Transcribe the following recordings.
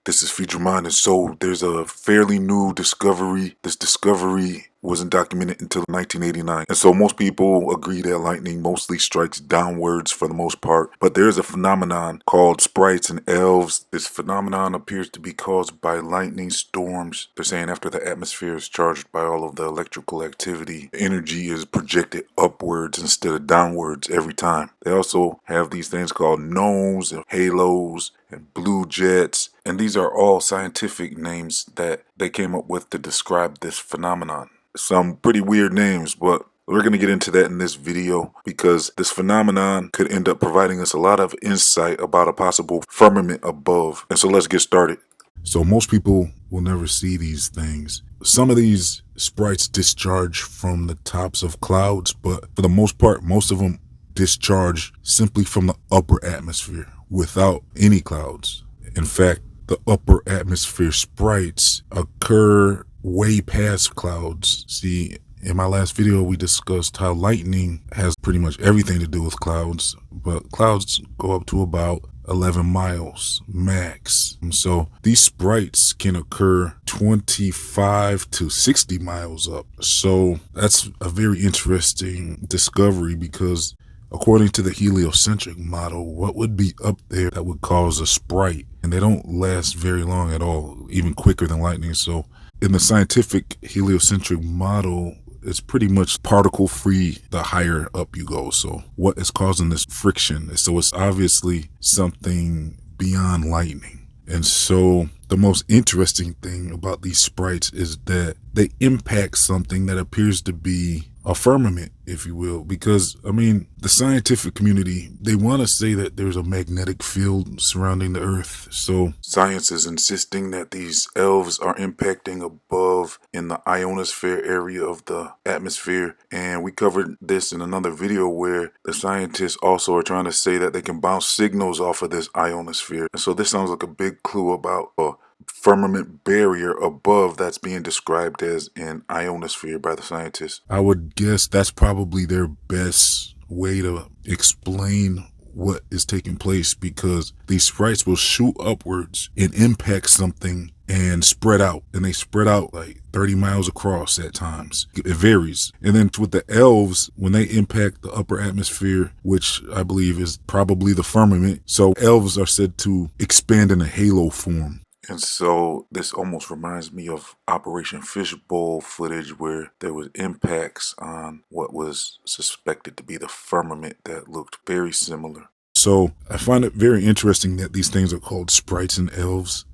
This is Firmament, and so there's a fairly new discovery. This discovery wasn't documented until 1989. And so most people agree that lightning mostly strikes downwards for the most part. But there is a phenomenon called Sprites and Elves. This phenomenon appears to be caused by lightning storms. They're saying after the atmosphere is charged by all of the electrical activity, energy is projected upwards instead of downwards every time. They also have these things called gnomes and halos and blue jets. And these are all scientific names that they came up with to describe this phenomenon. Some pretty weird names, but we're going to get into that in this video because this phenomenon could end up providing us a lot of insight about a possible firmament above. And so let's get started. So most people will never see these things. Some of these sprites discharge from the tops of clouds, but for the most part, most of them discharge simply from the upper atmosphere without any clouds. In fact, the upper atmosphere sprites occur way past clouds. See, in my last video, we discussed how lightning has pretty much everything to do with clouds, but clouds go up to about 11 miles max. So these sprites can occur 25 to 60 miles up. So that's a very interesting discovery because according to the heliocentric model, what would be up there that would cause a sprite? And they don't last very long at all, even quicker than lightning. So in the scientific heliocentric model, it's pretty much particle free the higher up you go. So what is causing this friction? So it's obviously something beyond lightning. And so the most interesting thing about these sprites is that they impact something that appears to be a firmament, if you will, because, I mean, the scientific community, they want to say that there's a magnetic field surrounding the earth. So science is insisting that these elves are impacting above in the ionosphere area of the atmosphere. And we covered this in another video where the scientists also are trying to say that they can bounce signals off of this ionosphere. And so this sounds like a big clue about a firmament barrier above that's being described as an ionosphere by the scientists. I would guess that's probably their best way to explain what is taking place, because these sprites will shoot upwards and impact something and spread out, and they spread out like 30 miles across at times. It varies. And then with the elves, when they impact the upper atmosphere, which I believe is probably the firmament, so elves are said to expand in a halo form. And so this almost reminds me of Operation Fishbowl footage where there was impacts on what was suspected to be the firmament that looked very similar. So I find it very interesting that these things are called sprites and elves.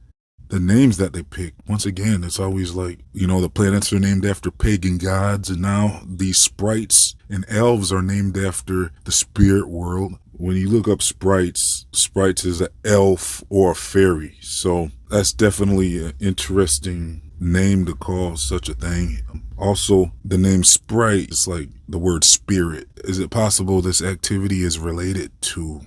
The names that they pick, once again, it's always like, you know, the planets are named after pagan gods, and now these sprites and elves are named after the spirit world. When you look up sprites is an elf or a fairy. So that's definitely an interesting name to call such a thing. Also, the name sprite is like the word spirit. Is it possible this activity is related to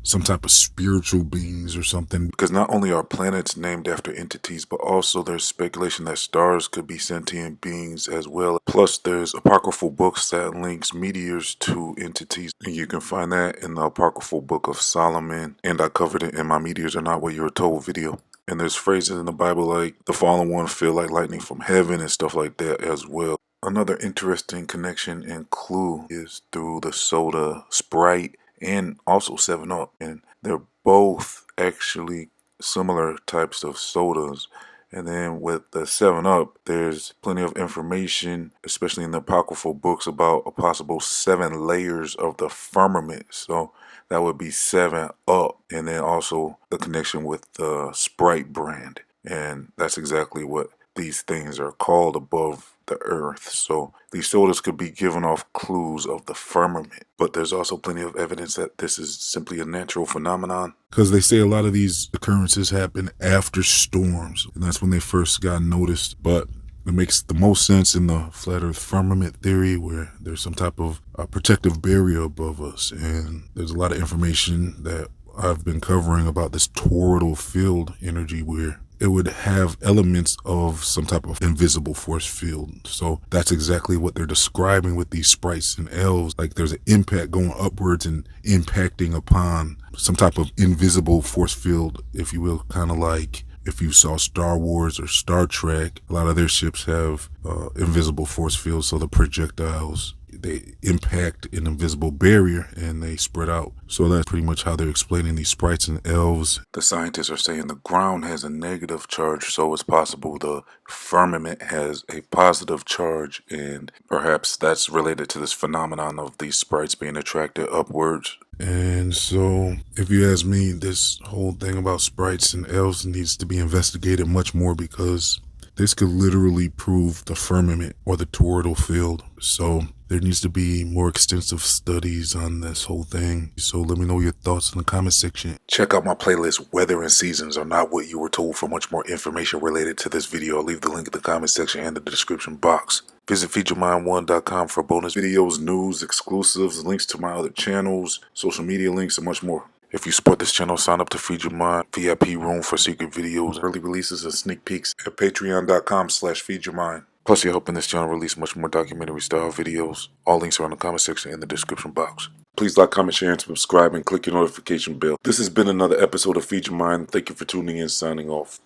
some type of spiritual beings or something? Because not only are planets named after entities, but also there's speculation that stars could be sentient beings as well. Plus there's apocryphal books that links meteors to entities, and you can find that in the apocryphal book of Solomon, and I covered it in my Meteors Are Not What You Were Told video. And there's phrases in the Bible like the fallen one feel like lightning from heaven and stuff like that as well. Another interesting connection and clue is through the soda Sprite and also 7-Up, and they're both actually similar types of sodas. And then with the 7-Up, there's plenty of information, especially in the apocryphal books, about a possible 7 layers of the firmament. So that would be 7-Up, and then also the connection with the Sprite brand. And that's exactly what these things are called above the earth. So these sodas could be giving off clues of the firmament, but there's also plenty of evidence that this is simply a natural phenomenon, because they say a lot of these occurrences happen after storms, and that's when they first got noticed. But it makes the most sense in the flat earth firmament theory, where there's some type of protective barrier above us. And there's a lot of information that I've been covering about this toroidal field energy, where it would have elements of some type of invisible force field. So that's exactly what they're describing with these sprites and elves. Like there's an impact going upwards and impacting upon some type of invisible force field, if you will, kind of like If you saw Star Wars or Star Trek, a lot of their ships have invisible force fields, so the projectiles, they impact an invisible barrier and they spread out. So that's pretty much how they're explaining these sprites and elves. The scientists are saying the ground has a negative charge, so it's possible the firmament has a positive charge, and perhaps that's related to this phenomenon of these sprites being attracted upwards. And so, if you ask me, this whole thing about sprites and elves needs to be investigated much more, because this could literally prove the firmament or the toroidal field. So there needs to be more extensive studies on this whole thing. So let me know your thoughts in the comment section. Check out my playlist, Weather and Seasons Are Not What You Were Told, for much more information related to this video. I'll leave the link in the comment section and the description box. Visit feedyourmind1.com for bonus videos, news, exclusives, links to my other channels, social media links, and much more. If you support this channel, sign up to Feed Your Mind, VIP room for secret videos, early releases, and sneak peeks at patreon.com/feedyourmind. Plus, you're helping this channel release much more documentary style videos. All links are in the comment section and the description box. Please like, comment, share, and subscribe, and click your notification bell. This has been another episode of Feed Your Mind. Thank you for tuning in, signing off.